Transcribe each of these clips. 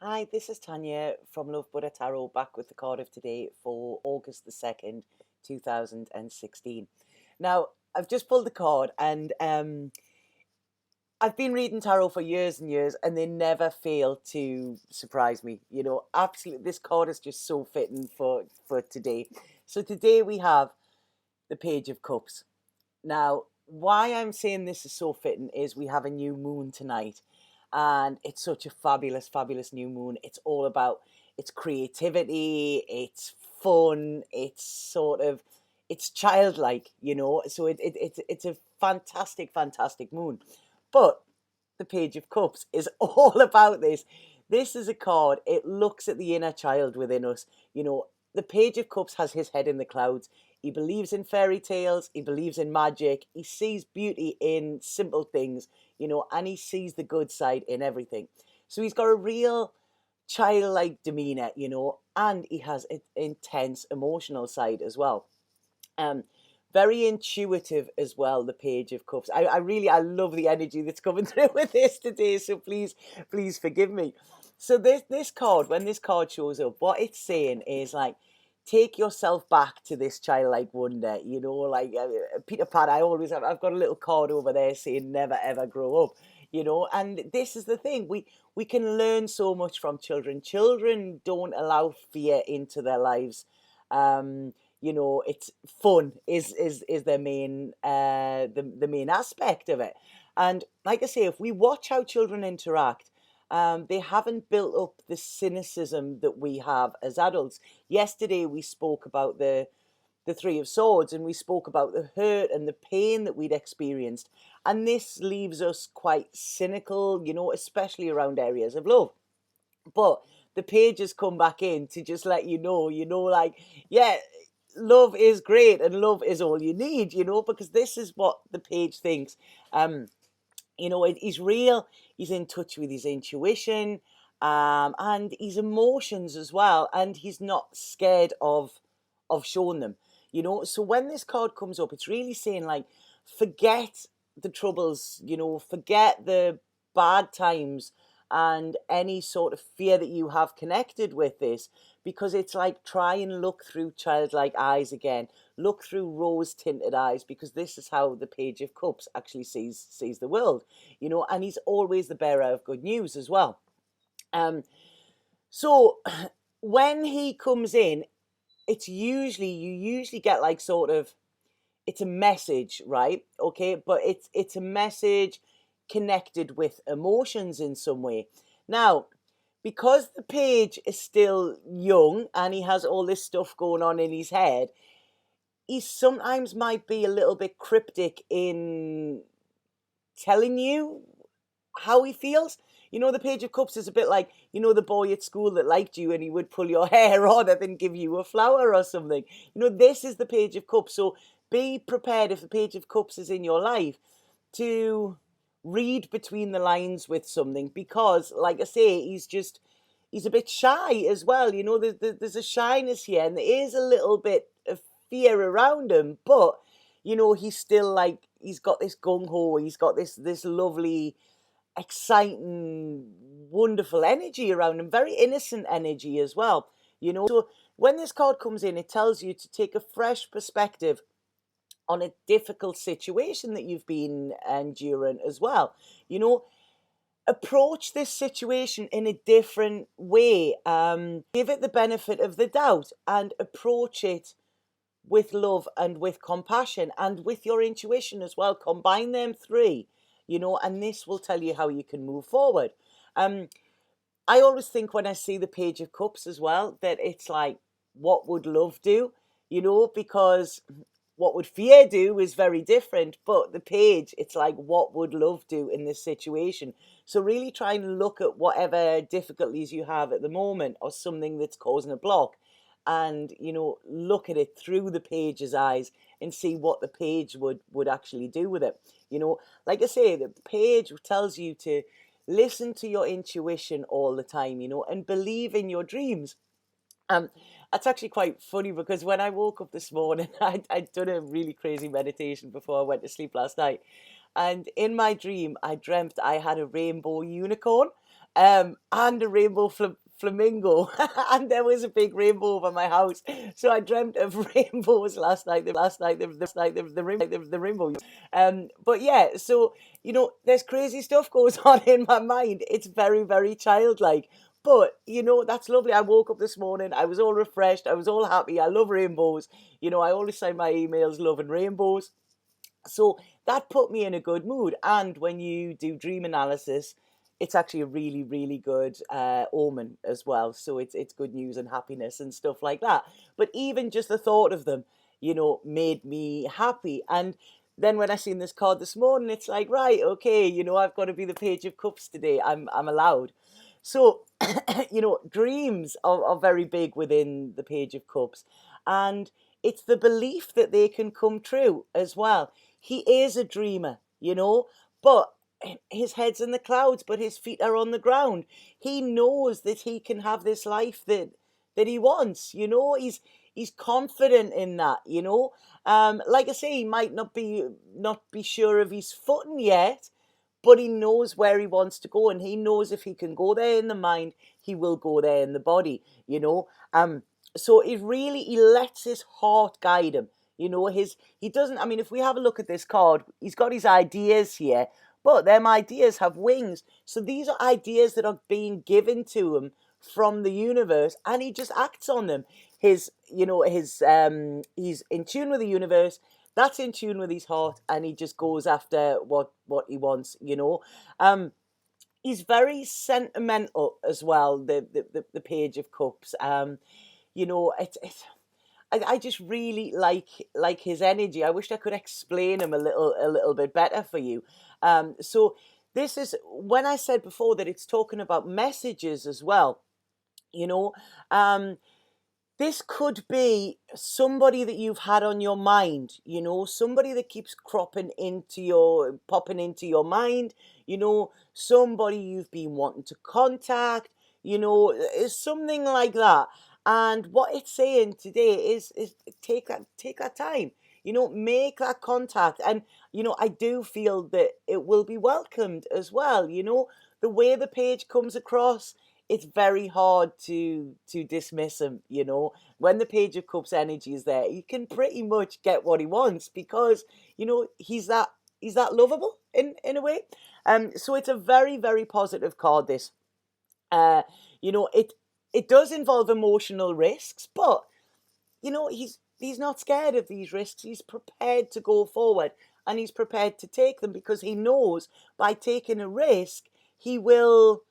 Hi, this is Tanya from Love Buddha Tarot, back with the card of today for August the 2nd, 2016. Now, I've just pulled the card and I've been reading tarot for years and years and they never fail to surprise me. Absolutely, this card is just so fitting for today. So today we have the Page of Cups. Now, why I'm saying this is so fitting is we have a new moon tonight, and it's such a fabulous, fabulous new moon. It's all about it's creativity, it's fun, it's childlike. So it's a fantastic, fantastic moon. But the Page of Cups is all about this. This is a card. It looks at the inner child within us. The Page of Cups has his head in the clouds. He believes in fairy tales. He believes in magic. He sees beauty in simple things, and he sees the good side in everything. So he's got a real childlike demeanor, and he has an intense emotional side as well. Um, Very intuitive as well, the Page of Cups. I love the energy that's coming through with this today. So please forgive me. So this card, when this card shows up, what it's saying is like, take yourself back to this childlike wonder. Like Peter Pan. I've got a little card over there saying never ever grow up. And this is the thing, we can learn so much from children. Children don't allow fear into their lives. It's fun is their main the main aspect of it. And like I say, if we watch how children interact, they haven't built up the cynicism that we have as adults. Yesterday we spoke about the Three of Swords, and we spoke about the hurt and the pain that we'd experienced, and this leaves us quite cynical, especially around areas of love. But the pages come back in to just let like, yeah, love is great and love is all you need, because this is what the page thinks. He's real, he's in touch with his intuition, and his emotions as well, and he's not scared of showing them. So when this card comes up, it's really saying like, forget the troubles, forget the bad times and any sort of fear that you have connected with this, because it's like, try and look through childlike eyes again, look through rose tinted eyes, because this is how the Page of Cups actually sees the world, and he's always the bearer of good news as well. So when he comes in, you usually get like sort of, it's a message, right? Okay, but it's a message connected with emotions in some way. Now, because the page is still young and he has all this stuff going on in his head, he sometimes might be a little bit cryptic in telling you how he feels. The Page of Cups is a bit like, the boy at school that liked you and he would pull your hair on and then give you a flower or something. This is the Page of Cups. So be prepared, if the Page of Cups is in your life, to read between the lines with something, because, like I say, he's a bit shy as well. There's a shyness here, and there is a little bit of fear around him, but he's still like, he's got this gung-ho, he's got this lovely, exciting, wonderful energy around him, very innocent energy as well. So when this card comes in, it tells you to take a fresh perspective on a difficult situation that you've been enduring as well. Approach this situation in a different way. Give it the benefit of the doubt and approach it with love and with compassion and with your intuition as well. Combine them three, and this will tell you how you can move forward. I always think, when I see the Page of Cups as well, that it's like, what would love do? Because what would fear do is very different, but the page, it's like, what would love do in this situation? So really try and look at whatever difficulties you have at the moment, or something that's causing a block, and look at it through the page's eyes and see what the page would actually do with it. Like I say, the page tells you to listen to your intuition all the time, and believe in your dreams. That's actually quite funny, because when I woke up this morning, I'd done a really crazy meditation before I went to sleep last night. And in my dream, I dreamt I had a rainbow unicorn. and a rainbow flamingo, and there was a big rainbow over my house. So I dreamt of rainbows last night. The rainbow. But yeah, so there's crazy stuff goes on in my mind. It's very, very childlike. But that's lovely. I woke up this morning. I was all refreshed. I was all happy. I love rainbows. I always sign my emails loving rainbows. So that put me in a good mood. And when you do dream analysis, it's actually a really, really good omen as well. So it's good news and happiness and stuff like that. But even just the thought of them, made me happy. And then when I seen this card this morning, it's like, right, okay, I've got to be the Page of Cups today. I'm allowed. So, dreams are very big within the Page of Cups. And it's the belief that they can come true as well. He is a dreamer, but his head's in the clouds, but his feet are on the ground. He knows that he can have this life that he wants. He's confident in that. Like I say, he might not be sure of his footing yet, but he knows where he wants to go, and he knows if he can go there in the mind, he will go there in the body. So he lets his heart guide him. He doesn't, I mean, if we have a look at this card, he's got his ideas here, but them ideas have wings. So these are ideas that are being given to him from the universe, and he just acts on them. He's in tune with the universe. That's in tune with his heart, and he just goes after what he wants. He's very sentimental as well. The Page of Cups. It's I just really like his energy. I wish I could explain him a little bit better for you. So this is when I said before that it's talking about messages as well. This could be somebody that you've had on your mind, somebody that keeps popping into your mind, somebody you've been wanting to contact, is something like that. And what it's saying today is take that time, make that contact. And, I do feel that it will be welcomed as well. The way the page comes across, it's very hard to dismiss him. When the Page of Cups energy is there, you can pretty much get what he wants, because he's that lovable in a way. So it's a very, very positive card, this. It does involve emotional risks, but he's not scared of these risks. He's prepared to go forward, and he's prepared to take them, because he knows by taking a risk he will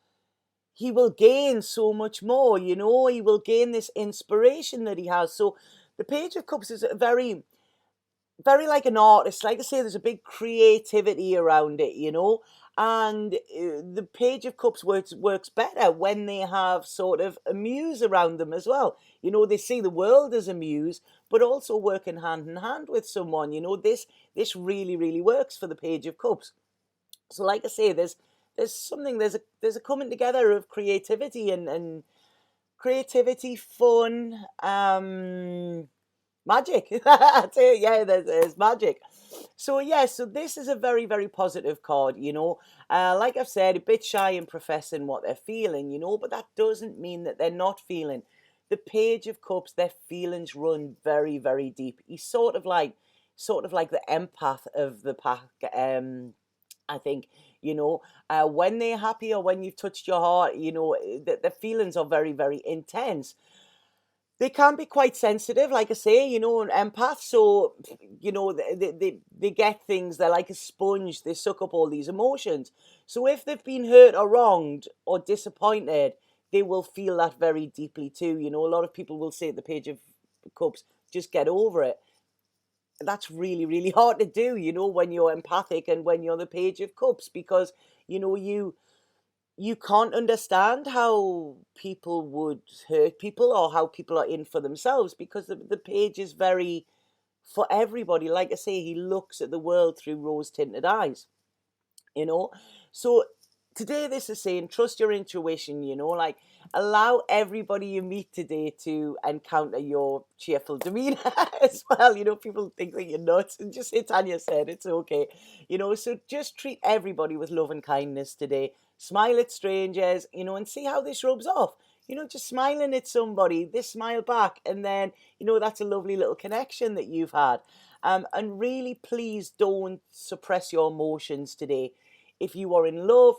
gain so much more. He will gain this inspiration that he has. So the Page of Cups is a very, very like an artist. Like I say, there's a big creativity around it, and the Page of Cups works better when they have sort of a muse around them as well. They see the world as a muse, but also working hand in hand with someone. This really, really works for the Page of Cups. So like I say, there's a coming together of creativity and creativity, fun, magic. I'd say, yeah, there's magic. So yeah, so this is a very, very positive card. Like I've said, a bit shy in professing what they're feeling, but that doesn't mean that they're not feeling. The Page of Cups, their feelings run very, very deep. He's sort of like the empath of the pack. I think, when they're happy or when you've touched your heart, the feelings are very, very intense. They can be quite sensitive, like I say, an empath. So, they get things, they're like a sponge. They suck up all these emotions. So if they've been hurt or wronged or disappointed, they will feel that very deeply too. A lot of people will say at the Page of Cups, just get over it. That's really, really hard to do, when you're empathic and when you're the Page of Cups, because, you can't understand how people would hurt people or how people are in for themselves, because the page is very for everybody. Like I say, he looks at the world through rose-tinted eyes, So today this is saying, trust your intuition, like allow everybody you meet today to encounter your cheerful demeanor as well. People think that you're nuts, and just say Tanya said it's okay. So just treat everybody with love and kindness today. smile at strangers, you know, and see how this rubs off. You know, just smiling at somebody, they smile back, and then, you know, that's a lovely little connection that you've had. And really, please don't suppress your emotions today. If you are in love,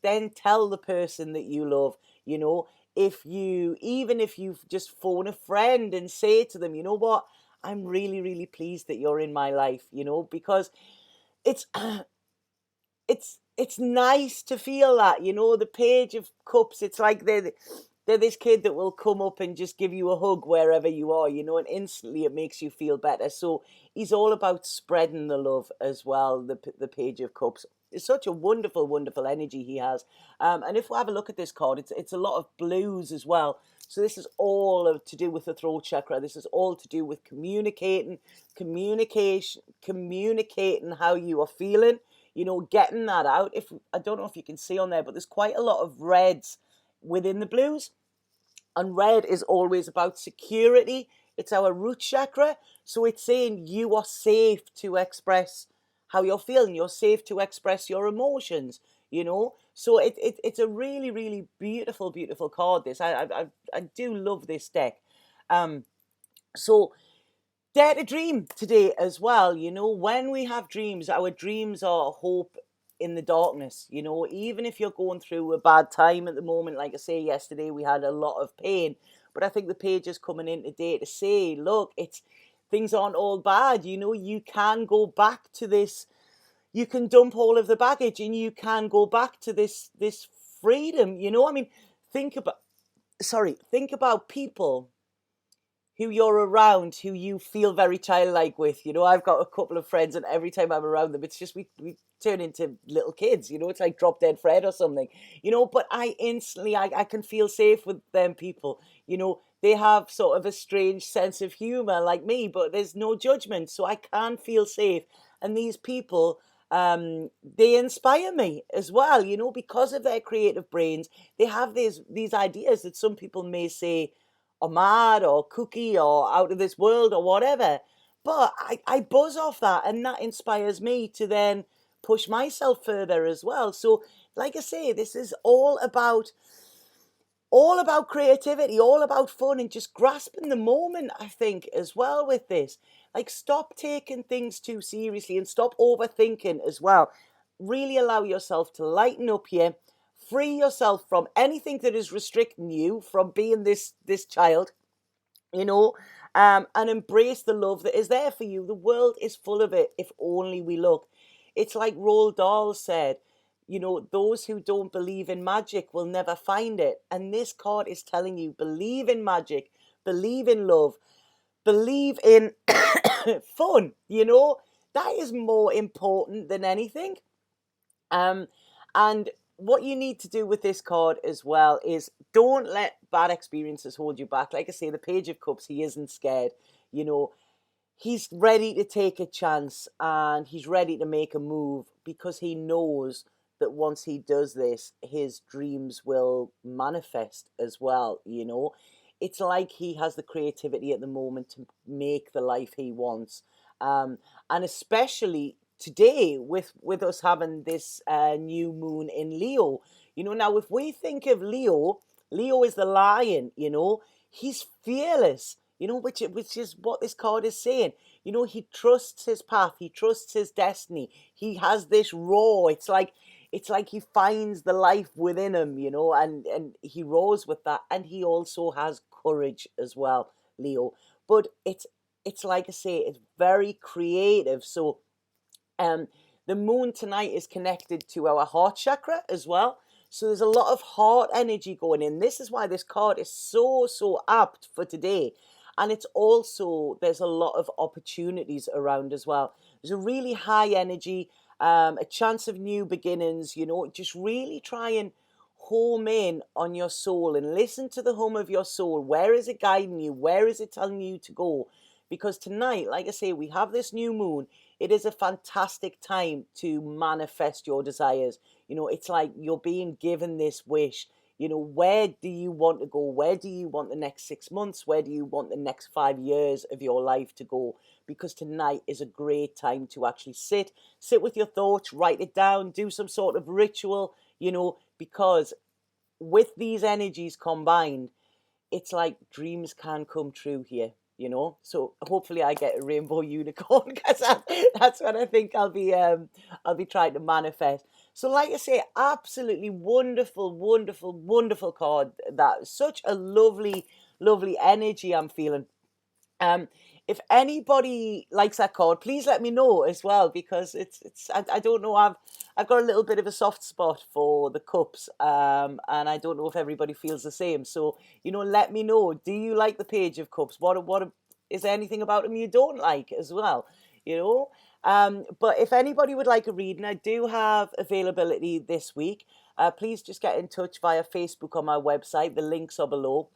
then tell the person that you love, you know. Even if you just phone a friend and say to them, you know what, I'm really, really pleased that you're in my life, you know, because it's it's nice to feel that, you know, the Page of Cups. It's like they're this kid that will come up and just give you a hug wherever you are, you know, and instantly it makes you feel better. So he's all about spreading the love as well. The Page of Cups. It's such a wonderful, wonderful energy he has. And if we have a look at this card, it's a lot of blues as well. So this is all to do with the throat chakra. This is all to do with communicating how you are feeling, you know, getting that out. If I don't know if you can see on there, but there's quite a lot of reds within the blues. And red is always about security. It's our root chakra. So it's saying you are safe to express how you're feeling. You're safe to express your emotions, you know. So it's a really, really beautiful, beautiful card, this. I do love this deck. So dare to dream today as well. You know, when we have dreams, our dreams are hope in the darkness. You know, even if you're going through a bad time at the moment, like I say, yesterday we had a lot of pain, but I think the page is coming in today to say, look, things aren't all bad. You know, you can go back to this. You can dump all of the baggage, and you can go back to this freedom. You know, I mean, think about people who you're around, who you feel very childlike with. You know, I've got a couple of friends, and every time I'm around them, it's just we turn into little kids. You know, it's like Drop Dead Fred or something. You know, but I can feel safe with them people. You know, they have sort of a strange sense of humor like me, but there's no judgment, so I can feel safe. And these people, they inspire me as well. You know, because of their creative brains, they have these ideas that some people may say or mad or kooky or out of this world or whatever. But I buzz off that, and that inspires me to then push myself further as well. So, like I say, this is all about creativity, all about fun, and just grasping the moment, I think, as well with this. Like, stop taking things too seriously and stop overthinking as well. Really allow yourself to lighten up here, free yourself from anything that is restricting you from being this child, you know, and embrace the love that is there for you. The world is full of it if only we look. It's like Roald Dahl said, you know, those who don't believe in magic will never find it. And this card is telling you, believe in magic, believe in love, believe in fun, you know. That is more important than anything. Um, and what you need to do with this card as well is don't let bad experiences hold you back. Like I say, the Page of Cups, he isn't scared. You know, he's ready to take a chance, and he's ready to make a move because he knows that once he does this, his dreams will manifest as well. You know, it's like he has the creativity at the moment to make the life he wants. And especially today with us having this new moon in Leo. You know, now if we think of Leo is the lion. You know, he's fearless. You know, which is what this card is saying. You know, he trusts his path, he trusts his destiny. He has this roar. It's like he finds the life within him, you know, and he roars with that. And he also has courage as well, Leo. But it's like I say, it's very creative. So um, the moon tonight is connected to our heart chakra as well. So there's a lot of heart energy going in. This is why this card is so, so apt for today. And it's also, there's a lot of opportunities around as well. There's a really high energy, a chance of new beginnings, you know. Just really try and home in on your soul and listen to the hum of your soul. Where is it guiding you? Where is it telling you to go? Because tonight, like I say, we have this new moon. It is a fantastic time to manifest your desires. You know, it's like you're being given this wish. You know, where do you want to go? Where do you want the next 6 months? Where do you want the next 5 years of your life to go? Because tonight is a great time to actually sit with your thoughts, write it down, do some sort of ritual, you know, because with these energies combined, it's like dreams can come true here, you know. So hopefully I get a rainbow unicorn, because that's what I think I'll be trying to manifest. So like I say, absolutely wonderful, wonderful, wonderful card. That such a lovely, lovely energy I'm feeling. Um, if anybody likes that card, please let me know as well, because I don't know, I've got a little bit of a soft spot for the cups, and I don't know if everybody feels the same. So, you know, let me know. Do you like the Page of Cups? Is there anything about them you don't like as well? You know, but if anybody would like a reading, I do have availability this week. Please just get in touch via Facebook or my website. The links are below.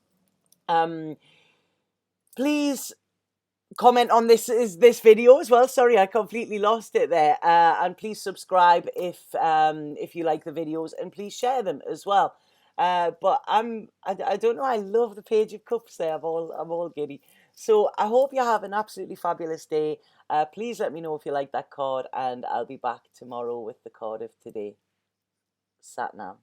Please comment on this video as well. Sorry, I completely lost it there. And please subscribe if you like the videos, and please share them as well. But I don't know, I love the Page of Cups there. I'm all giddy. So I hope you have an absolutely fabulous day. Please let me know if you like that card, and I'll be back tomorrow with the card of today. Sat Nam.